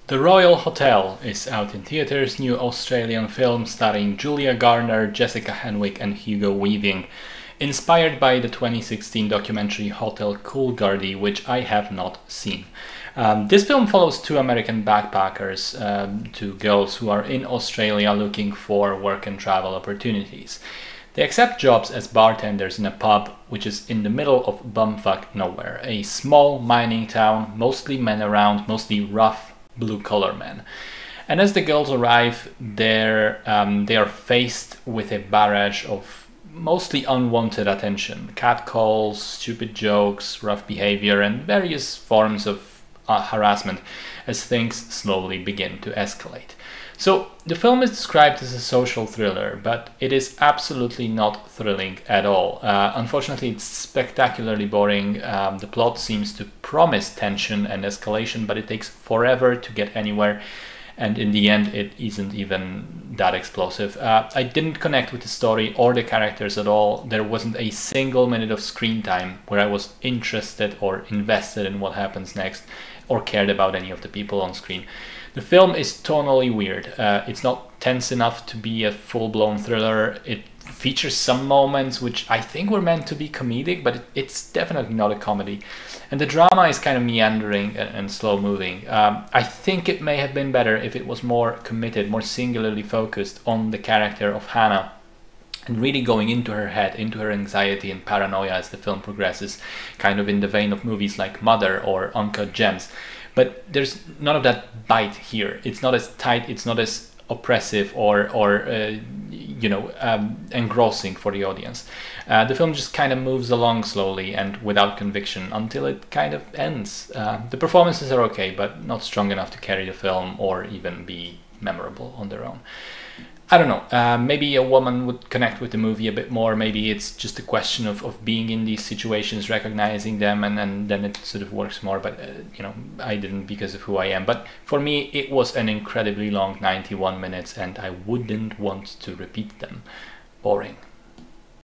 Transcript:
The Royal Hotel is out in theaters, new Australian film starring Julia Garner, Jessica Henwick and Hugo Weaving, inspired by the 2016 documentary Hotel Coolgardie, which I have not seen. This film follows two American backpackers, two girls who are in Australia looking for work and travel opportunities. They accept jobs as bartenders in a pub which is in the middle of bumfuck nowhere, a small mining town, mostly men around, mostly rough blue-collar men. And as the girls arrive, they are faced with a barrage of mostly unwanted attention, catcalls, stupid jokes, rough behavior, and various forms of harassment as things slowly begin to escalate. So the film is described as a social thriller, but it is absolutely not thrilling at all. Unfortunately, it's spectacularly boring. The plot seems to promise tension and escalation, but it takes forever to get anywhere. And in the end, it isn't even that explosive. I didn't connect with the story or the characters at all. There wasn't a single minute of screen time where I was interested or invested in what happens next or cared about any of the people on screen. The film is tonally weird. It's not tense enough to be a full-blown thriller. It features some moments which I think were meant to be comedic, but it's definitely not a comedy. And the drama is kind of meandering and slow-moving. I think it may have been better if it was more committed, more singularly focused on the character of Hanna, and really going into her head, into her anxiety and paranoia as the film progresses, kind of in the vein of movies like Mother or Uncut Gems. But there's none of that bite here. It's not as tight, it's not as oppressive or engrossing for the audience. The film just kind of moves along slowly and without conviction until it kind of ends. The performances are okay, but not strong enough to carry the film or even be memorable on their own. I don't know, maybe a woman would connect with the movie a bit more. Maybe it's just a question of being in these situations, recognizing them, and then it sort of works more. But, I didn't because of who I am. But for me, it was an incredibly long 91 minutes and I wouldn't want to repeat them. Boring.